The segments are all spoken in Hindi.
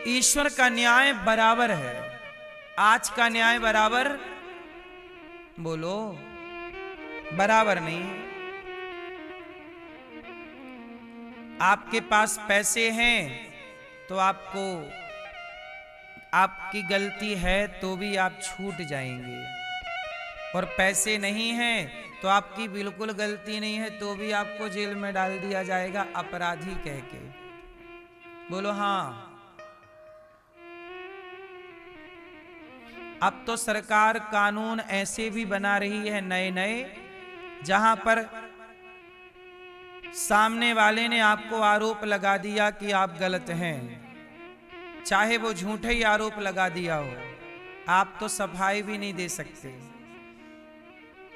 ईश्वर का न्याय बराबर है। आज का न्याय बराबर, बोलो, बराबर नहीं है। आपके पास पैसे हैं तो आपको, आपकी गलती है तो भी आप छूट जाएंगे, और पैसे नहीं हैं तो आपकी बिल्कुल गलती नहीं है तो भी आपको जेल में डाल दिया जाएगा अपराधी कह के। बोलो हाँ। अब तो सरकार कानून ऐसे भी बना रही है नए नए, जहां पर सामने वाले ने आपको आरोप लगा दिया कि आप गलत हैं, चाहे वो झूठा ही आरोप लगा दिया हो, आप तो सफाई भी नहीं दे सकते।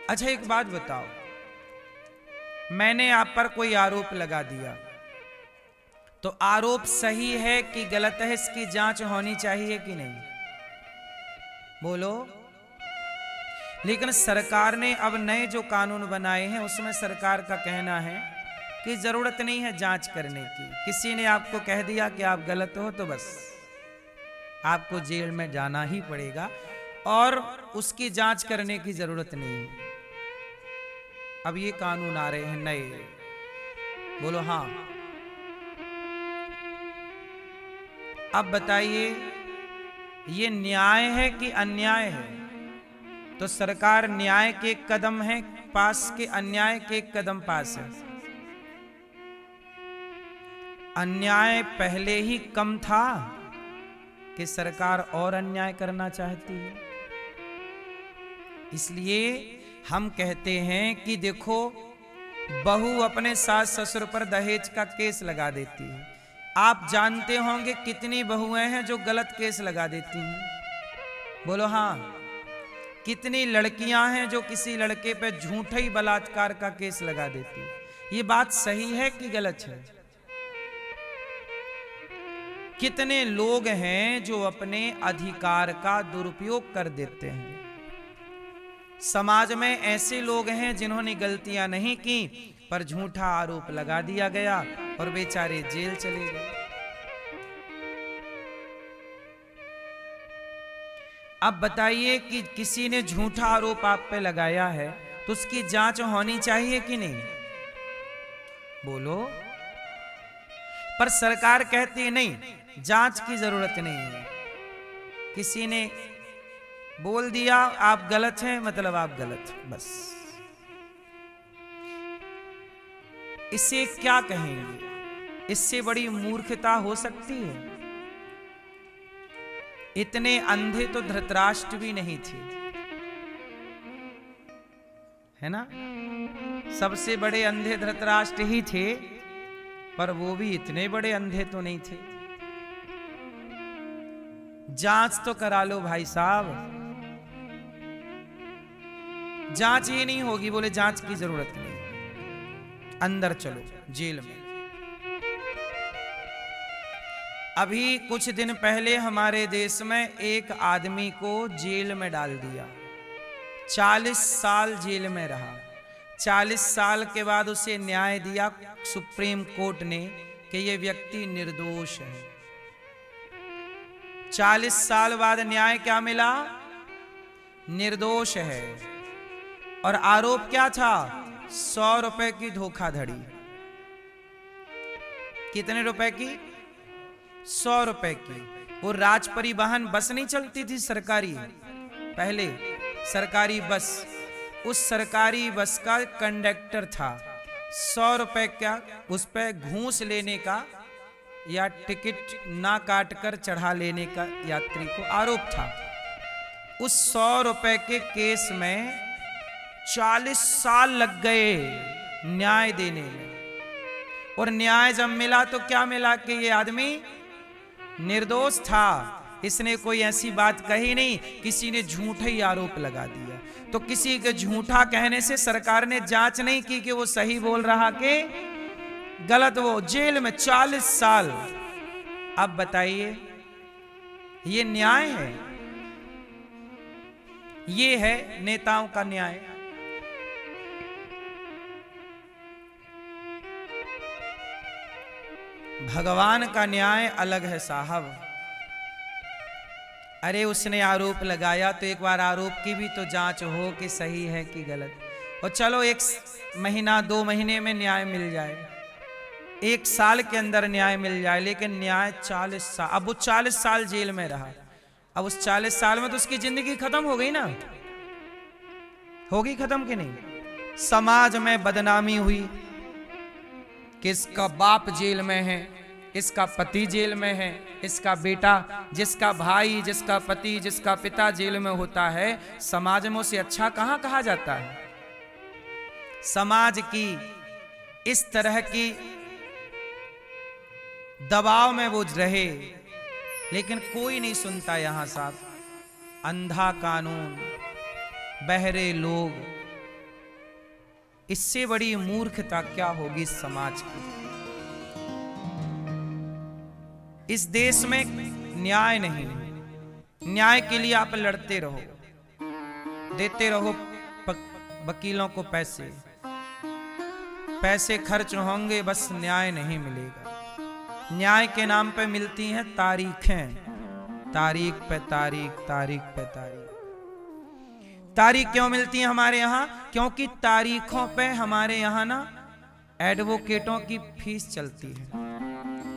अच्छा एक बात बताओ, मैंने आप पर कोई आरोप लगा दिया तो आरोप सही है कि गलत है, इसकी जांच होनी चाहिए कि नहीं? बोलो। लेकिन सरकार ने अब नए जो कानून बनाए हैं उसमें सरकार का कहना है कि जरूरत नहीं है जांच करने की। किसी ने आपको कह दिया कि आप गलत हो तो बस आपको जेल में जाना ही पड़ेगा, और उसकी जांच करने की जरूरत नहीं है। अब ये कानून आ रहे हैं नए। बोलो हाँ। अब बताइए, ये न्याय है कि अन्याय है? तो सरकार न्याय के एक कदम है पास के अन्याय के एक कदम पास है। अन्याय पहले ही कम था कि सरकार और अन्याय करना चाहती है। इसलिए हम कहते हैं कि देखो, बहू अपने सास ससुर पर दहेज का केस लगा देती है। आप जानते होंगे कितनी बहुएं हैं जो गलत केस लगा देती हैं? बोलो हाँ। कितनी लड़कियां हैं जो किसी लड़के पे झूठा ही बलात्कार का केस लगा देती है। ये बात सही है कि गलत है? कितने लोग हैं जो अपने अधिकार का दुरुपयोग कर देते हैं। समाज में ऐसे लोग हैं जिन्होंने गलतियां नहीं की पर झूठा आरोप लगा दिया गया और बेचारे जेल चले गए। अब बताइए कि किसी ने झूठा आरोप आप पे लगाया है तो उसकी जांच होनी चाहिए कि नहीं? बोलो। पर सरकार कहती है नहीं, जांच की जरूरत नहीं है। किसी ने बोल दिया आप गलत हैं, मतलब आप गलत, बस। इसे क्या कहेंगे? इससे बड़ी मूर्खता हो सकती है? इतने अंधे तो धृतराष्ट्र भी नहीं थे, है ना? सबसे बड़े अंधे धृतराष्ट्र ही थे, पर वो भी इतने बड़े अंधे तो नहीं थे। जांच तो करा लो भाई साहब। जांच ही नहीं होगी, बोले जांच की जरूरत नहीं, अंदर चलो जेल में। अभी कुछ दिन पहले हमारे देश में एक आदमी को जेल में डाल दिया, 40 साल जेल में रहा। 40 साल के बाद उसे न्याय दिया सुप्रीम कोर्ट ने कि यह व्यक्ति निर्दोष है। 40 साल बाद न्याय क्या मिला? निर्दोष है। और आरोप क्या था? 100 रुपए की धोखाधड़ी। कितने रुपए की? 100 रुपए की। वो राज परिवहन बस नहीं चलती थी सरकारी, पहले सरकारी बस, उस सरकारी बस का कंडक्टर था। 100 रुपए का उस पर घूस लेने का या टिकट ना काट कर चढ़ा लेने का यात्री को आरोप था। उस 100 रुपए के केस में 40 साल लग गए न्याय देने में। और न्याय जब मिला तो क्या मिला कि ये आदमी निर्दोष था। इसने कोई ऐसी बात कही नहीं, किसी ने झूठा ही आरोप लगा दिया। तो किसी के झूठा कहने से सरकार ने जांच नहीं की कि वो सही बोल रहा कि गलत। वो जेल में 40 साल। अब बताइए, ये न्याय है? ये है नेताओं का न्याय? भगवान का न्याय अलग है साहब। अरे उसने आरोप लगाया तो एक बार आरोप की भी तो जांच हो कि सही है कि गलत। और चलो 1 महीना 2 महीने में न्याय मिल जाए, 1 साल के अंदर न्याय मिल जाए, लेकिन न्याय 40 साल। अब वो 40 साल जेल में रहा, अब उस 40 साल में तो उसकी जिंदगी खत्म हो गई ना, होगी खत्म कि नहीं। समाज में बदनामी हुई कि इसका बाप जेल में है, इसका पति जेल में है, इसका बेटा, जिसका भाई, जिसका पति, जिसका पिता जेल में होता है, समाज में उसे अच्छा कहां कहा जाता है। समाज की इस तरह की दबाव में वो रहे, लेकिन कोई नहीं सुनता यहां साहब। अंधा कानून, बहरे लोग, इससे बड़ी मूर्खता क्या होगी समाज की। इस देश में न्याय नहीं, न्याय के लिए आप लड़ते रहो, देते रहो वकीलों को पैसे, पैसे खर्च होंगे, बस न्याय नहीं मिलेगा। न्याय के नाम पे मिलती हैं तारीखें, तारीख पे तारीख, तारीख पे तारीख। तारीख क्यों मिलती है हमारे यहाँ? क्योंकि तारीखों पे हमारे यहाँ ना एडवोकेटों की फीस चलती है।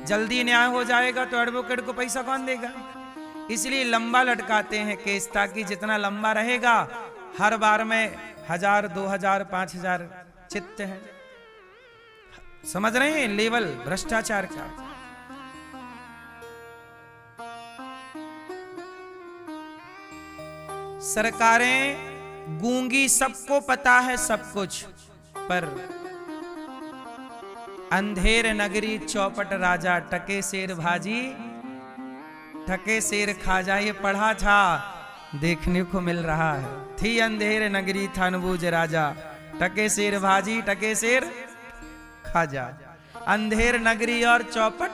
जल्दी न्याय हो जाएगा तो एडवोकेट को पैसा कौन देगा, इसलिए लंबा लटकाते हैं केस, ताकि जितना लंबा रहेगा हर बार में 1000, 2000, 5000 चित्त है। समझ रहे हैं लेवल भ्रष्टाचार का। सरकारें गूंगी, सबको पता है सब कुछ, पर अंधेर नगरी चौपट राजा, टके शेर भाजी ठके शेर खाजा, ये पढ़ा था, देखने को मिल रहा है। थी अंधेर नगरी थानबूज राजा, टके शेर भाजी टके शेर खाजा। अंधेर नगरी और चौपट,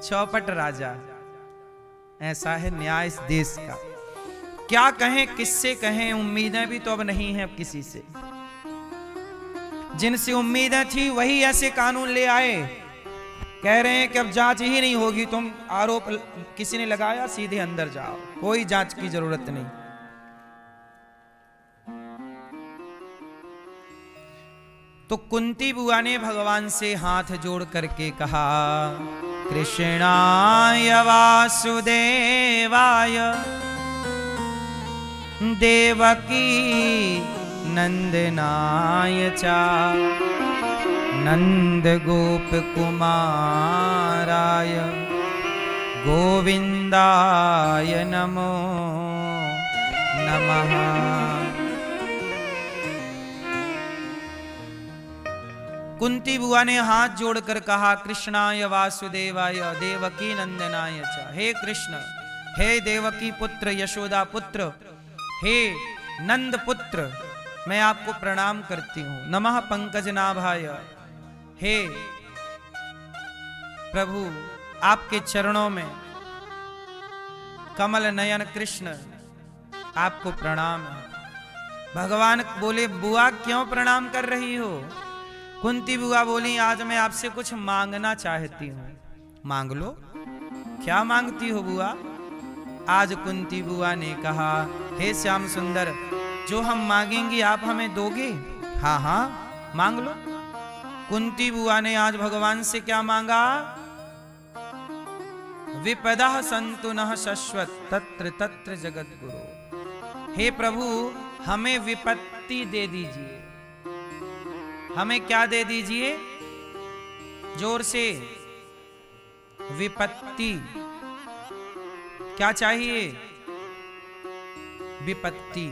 चौपट राजा। ऐसा है न्याय इस देश का। क्या कहें, किससे कहें, उम्मीदें भी तो अब नहीं है अब किसी से। जिनसे उम्मीदें थी वही ऐसे कानून ले आए, कह रहे हैं कि अब जांच ही नहीं होगी, तुम आरोप किसी ने लगाया सीधे अंदर जाओ, कोई जांच की जरूरत नहीं। तो कुंती बुआ ने भगवान से हाथ जोड़ करके कहा, कृष्णाय वासुदेवाय देवकी नंदनाय चा नंद गोप कुमाराय गोविंदाय नमो नमः। कुंती बुआ ने हाथ जोड़कर कहा, कृष्णाय वासुदेवाय देवकी नंदनाय च। हे कृष्ण, हे देवकी पुत्र, यशोदा पुत्र, हे नंद पुत्र, मैं आपको प्रणाम करती हूं। नमः पंकज नाभाय, हे प्रभु आपके चरणों में कमल नयन कृष्ण आपको प्रणाम है। भगवान बोले, बुआ क्यों प्रणाम कर रही हो? कुंती बुआ बोली, आज मैं आपसे कुछ मांगना चाहती हूं। मांग लो। क्या मांगती हो बुआ? आज कुंती बुआ ने कहा, हे श्याम सुंदर, जो हम मांगेंगे आप हमें दोगे? हाँ हाँ मांग लो। कुंती बुआ ने आज भगवान से क्या मांगा? विपदा संतु नः शश्वत तत्र तत्र जगत गुरु। हे प्रभु, हमें विपत्ति दे दीजिए। हमें क्या दे दीजिए? जोर से, विपत्ति। क्या चाहिए? विपत्ति।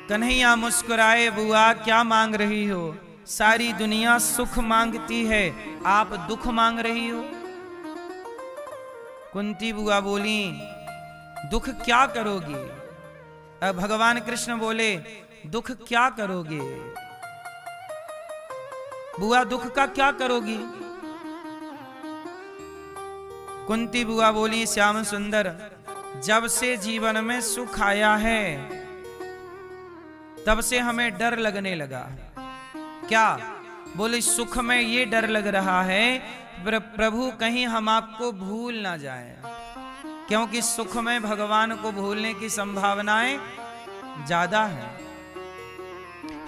कन्हैया मुस्कुराए, बुआ क्या मांग रही हो? सारी दुनिया सुख मांगती है, आप दुख मांग रही हो। कुंती बुआ बोली, दुख क्या करोगी? भगवान कृष्ण बोले, दुख क्या करोगे बुआ, दुख का क्या करोगी? कुंती बुआ बोली, श्याम सुंदर, जब से जीवन में सुख आया है तब से हमें डर लगने लगा। क्या? बोले, सुख में ये डर लग रहा है प्रभु कहीं हम आपको भूल ना जाए। क्योंकि सुख में भगवान को भूलने की संभावनाएं ज्यादा है।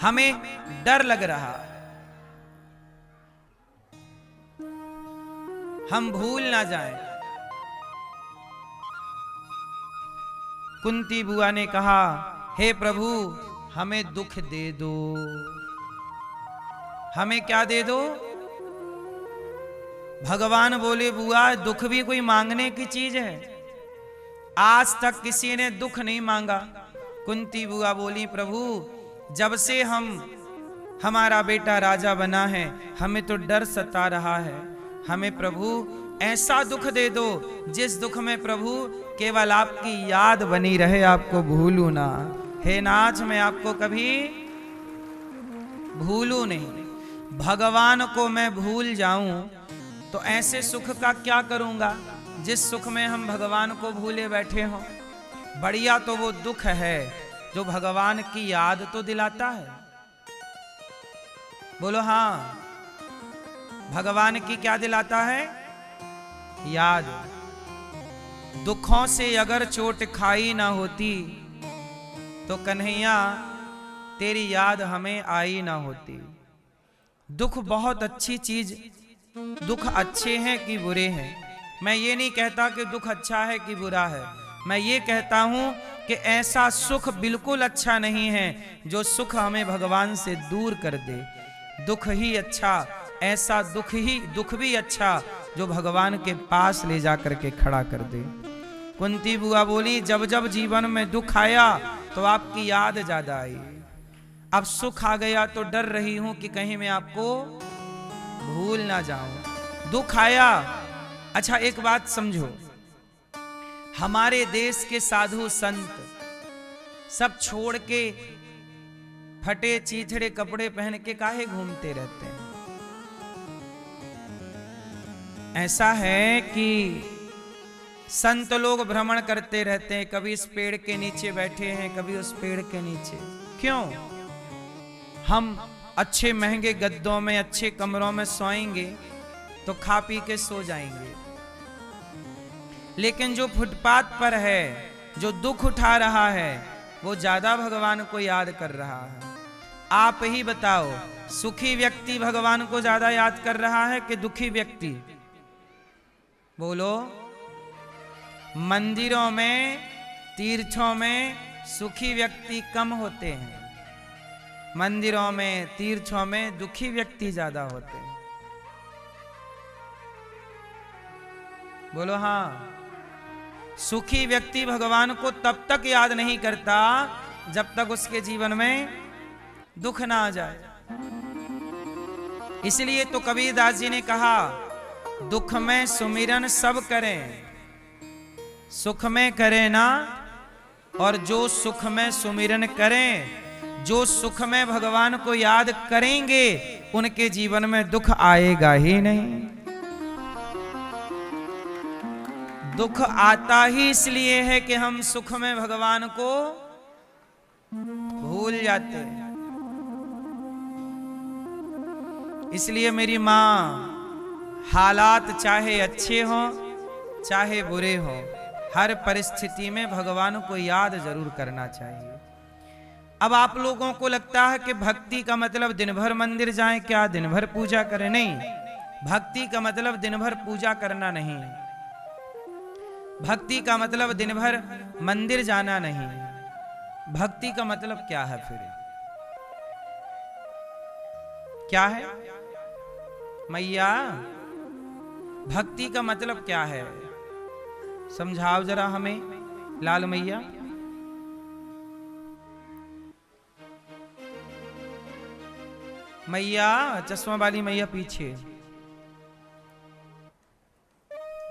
हमें डर लग रहा, हम भूल ना जाएं। कुंती बुआ ने कहा, हे प्रभु हमें दुख दे दो। हमें क्या दे दो? भगवान बोले, बुआ दुख भी कोई मांगने की चीज है? आज तक किसी ने दुख नहीं मांगा। कुंती बुआ बोली, प्रभु जब से हमारा बेटा राजा बना है, हमें तो डर सता रहा है। हमें प्रभु ऐसा दुख दे दो जिस दुख में प्रभु केवल आपकी याद बनी रहे, आपको भूलू ना। हे नाथ, मैं आपको कभी भूलू नहीं। भगवान को मैं भूल जाऊं तो ऐसे सुख का क्या करूंगा जिस सुख में हम भगवान को भूले बैठे हों। बढ़िया तो वो दुख है जो भगवान की याद तो दिलाता है। बोलो हाँ, भगवान की क्या दिलाता है? याद। दुखों से अगर चोट खाई ना होती तो कन्हैया तेरी याद हमें आई ना होती। दुख बहुत अच्छी चीज, दुख अच्छे हैं कि बुरे हैं। मैं ये नहीं कहता कि दुख अच्छा है कि बुरा है। मैं ये कहता हूं कि ऐसा सुख बिल्कुल अच्छा नहीं है जो सुख हमें भगवान से दूर कर दे। दुख ही अच्छा, ऐसा दुख भी अच्छा जो भगवान के पास ले जाकर के खड़ा कर दे। कुंती बुआ बोली, जब जब जीवन में दुख आया तो आपकी याद ज्यादा आई। अब सुख आ गया तो डर रही हूं कि कहीं मैं आपको भूल ना जाऊं। दुख आया, अच्छा एक बात समझो, हमारे देश के साधु संत सब छोड़ के फटे चीथड़े कपड़े पहन के काहे घूमते रहते हैं? ऐसा है कि संत लोग भ्रमण करते रहते हैं, कभी इस पेड़ के नीचे बैठे हैं, कभी उस पेड़ के नीचे। क्यों? हम अच्छे महंगे गद्दों में, अच्छे कमरों में सोएंगे तो खा पी के सो जाएंगे, लेकिन जो फुटपाथ पर है, जो दुख उठा रहा है, वो ज्यादा भगवान को याद कर रहा है। आप ही बताओ, सुखी व्यक्ति भगवान को ज्यादा याद कर रहा है कि दुखी व्यक्ति? बोलो। मंदिरों में, तीर्थों में सुखी व्यक्ति कम होते हैं, मंदिरों में, तीर्थों में दुखी व्यक्ति ज्यादा होते हैं। बोलो हाँ। सुखी व्यक्ति भगवान को तब तक याद नहीं करता जब तक उसके जीवन में दुख ना आ जाए। इसलिए तो कबीरदास जी ने कहा, दुख में सुमिरन सब करें, सुख में करें ना। और जो सुख में सुमिरन करें, जो सुख में भगवान को याद करेंगे, उनके जीवन में दुख आएगा ही नहीं। दुख आता ही इसलिए है कि हम सुख में भगवान को भूल जाते हैं। इसलिए मेरी मां, हालात चाहे अच्छे हों चाहे बुरे हों, हर परिस्थिति में भगवान को याद जरूर करना चाहिए। अब आप लोगों को लगता है कि भक्ति का मतलब दिन भर मंदिर जाएं, क्या दिन भर पूजा करें? नहीं, भक्ति का मतलब दिन भर पूजा करना नहीं, भक्ति का मतलब दिन भर मंदिर जाना नहीं। भक्ति का मतलब क्या है फिर? क्या है मैया? भक्ति का मतलब क्या है? समझाओ जरा हमें, लाल मैया। मैया, चश्मा वाली मैया पीछे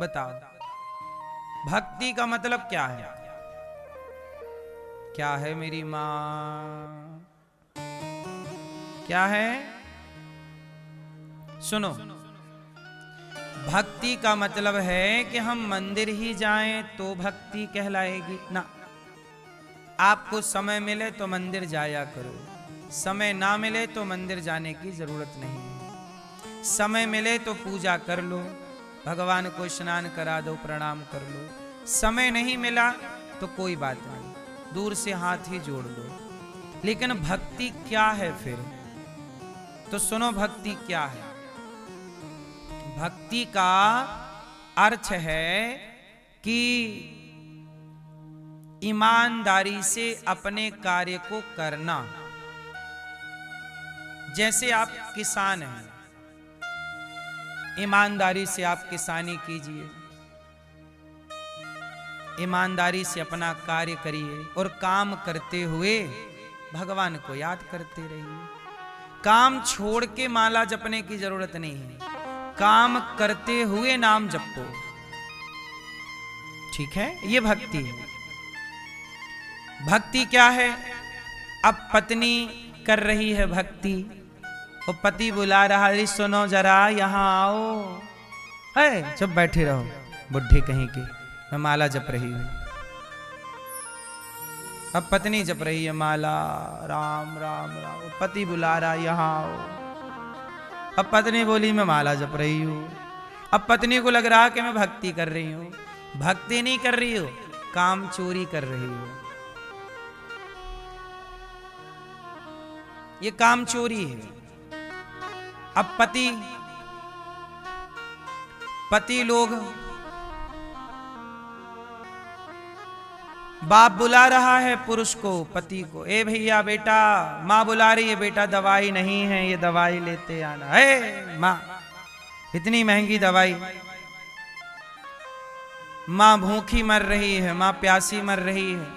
बताओ, भक्ति का मतलब क्या है? क्या है मेरी मां? क्या है? सुनो, भक्ति का मतलब है कि हम मंदिर ही जाएं तो भक्ति कहलाएगी ना। आपको समय मिले तो मंदिर जाया करो, समय ना मिले तो मंदिर जाने की जरूरत नहीं है। समय मिले तो पूजा कर लो, भगवान को स्नान करा दो, प्रणाम कर लो। समय नहीं मिला तो कोई बात नहीं, दूर से हाथ ही जोड़ दो। लेकिन भक्ति क्या है फिर? तो सुनो, भक्ति क्या है? भक्ति का अर्थ है कि ईमानदारी से अपने कार्य को करना। जैसे आप किसान हैं, ईमानदारी से आप किसानी कीजिए, ईमानदारी से अपना कार्य करिए और काम करते हुए भगवान को याद करते रहिए। काम छोड़ के माला जपने की जरूरत नहीं है, काम करते हुए नाम जपो। ठीक है, ये भक्ति है। भक्ति क्या है? अब पत्नी कर रही है भक्ति, वो पति बुला रहा है, सुनो जरा यहाँ आओ। है जब बैठे रहो बुढ़े कहीं की, मैं माला जप रही हूं। अब पत्नी जप रही है माला, राम राम राम, पति बुला रहा यहाँ आओ। अब पत्नी बोली मैं माला जप रही हूं। अब पत्नी को लग रहा कि मैं भक्ति कर रही हूं। भक्ति नहीं कर रही हो, काम चोरी कर रही हो। ये काम चोरी है। अब पति लोग, बाप बुला रहा है पुरुष को, पति को, ए भैया बेटा, माँ बुला रही है बेटा दवाई नहीं है, ये दवाई लेते आना है। माँ इतनी महंगी दवाई, माँ भूखी मर रही है, माँ प्यासी मर रही है,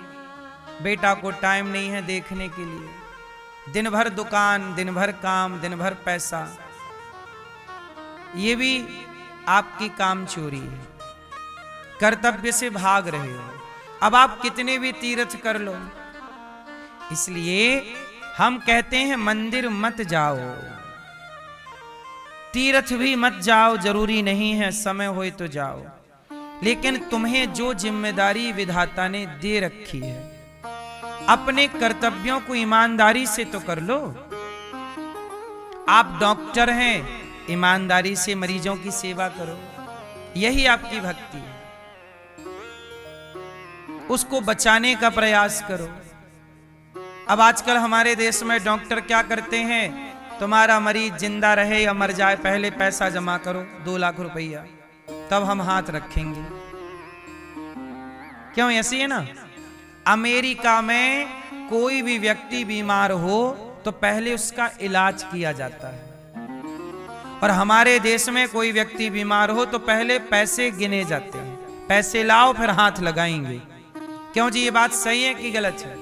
बेटा को टाइम नहीं है देखने के लिए। दिन भर दुकान, दिन भर काम, दिन भर पैसा, ये भी आपकी काम चोरी है। कर्तव्य से भाग रहे हो। अब आप कितने भी तीर्थ कर लो, इसलिए हम कहते हैं मंदिर मत जाओ, तीर्थ भी मत जाओ, जरूरी नहीं है, समय होए तो जाओ। लेकिन तुम्हें जो जिम्मेदारी विधाता ने दे रखी है, अपने कर्तव्यों को ईमानदारी से तो कर लो। आप डॉक्टर हैं, ईमानदारी से मरीजों की सेवा करो, यही आपकी भक्ति है। उसको बचाने का प्रयास करो। अब आजकल हमारे देश में डॉक्टर क्या करते हैं, तुम्हारा मरीज जिंदा रहे या मर जाए, पहले पैसा जमा करो 2 लाख रुपया, तब हम हाथ रखेंगे। क्यों ऐसी है ना? अमेरिका में कोई भी व्यक्ति बीमार हो तो पहले उसका इलाज किया जाता है, और हमारे देश में कोई व्यक्ति बीमार हो तो पहले पैसे गिने जाते हैं, पैसे लाओ फिर हाथ लगाएंगे। क्यों जी, ये बात सही है कि गलत है?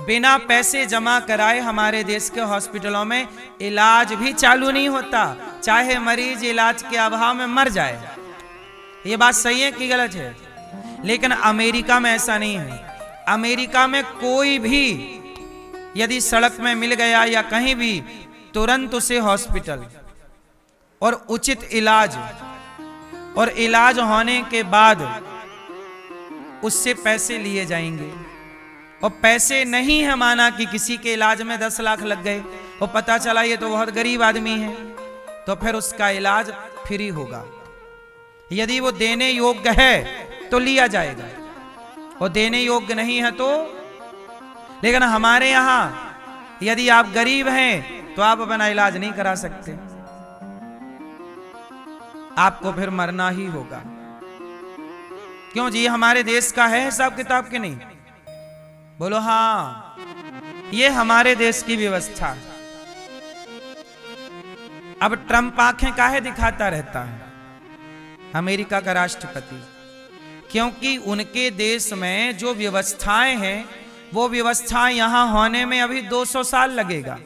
बिना पैसे जमा कराए हमारे देश के हॉस्पिटलों में इलाज भी चालू नहीं होता, चाहे मरीज इलाज के अभाव में मर जाए। ये बात सही है कि गलत है? लेकिन अमेरिका में ऐसा नहीं है। अमेरिका में कोई भी यदि सड़क में मिल गया या कहीं भी, तुरंत उसे हॉस्पिटल और उचित इलाज, और इलाज होने के बाद उससे पैसे लिए जाएंगे। और पैसे नहीं है, माना कि किसी के इलाज में 10 लाख लग गए और पता चला ये तो बहुत गरीब आदमी है, तो फिर उसका इलाज फ्री होगा। यदि वो देने योग्य है तो लिया जाएगा, और देने योग्य नहीं है तो। लेकिन हमारे यहां यदि आप गरीब हैं तो आप अपना इलाज नहीं करा सकते, आपको फिर मरना ही होगा। क्यों जी, हमारे देश का है हिसाब किताब के नहीं? बोलो हाँ, ये हमारे देश की व्यवस्था है। अब ट्रंप आंखें काहे दिखाता रहता है, अमेरिका का राष्ट्रपति? क्योंकि उनके देश में जो व्यवस्थाएं हैं, वो व्यवस्थाएं यहां होने में अभी 200 साल लगेगा।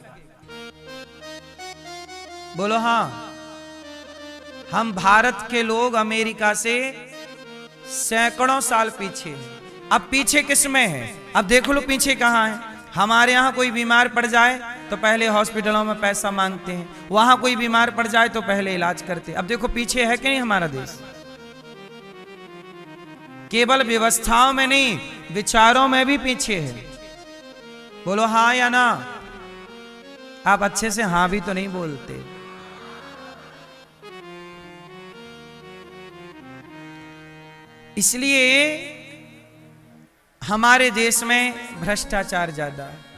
बोलो हाँ। हम भारत के लोग अमेरिका से सैकड़ों साल पीछे हैं। अब पीछे किस में है? अब देख लो पीछे कहां है। हमारे यहां कोई बीमार पड़ जाए तो पहले हॉस्पिटलों में पैसा मांगते हैं, वहां कोई बीमार पड़ जाए तो पहले इलाज करते हैं। अब देखो पीछे है कि नहीं हमारा देश? केवल व्यवस्थाओं में नहीं, विचारों में भी पीछे है। बोलो हाँ या ना? आप अच्छे से हाँ भी तो नहीं बोलते। इसलिए हमारे देश में भ्रष्टाचार ज्यादा है।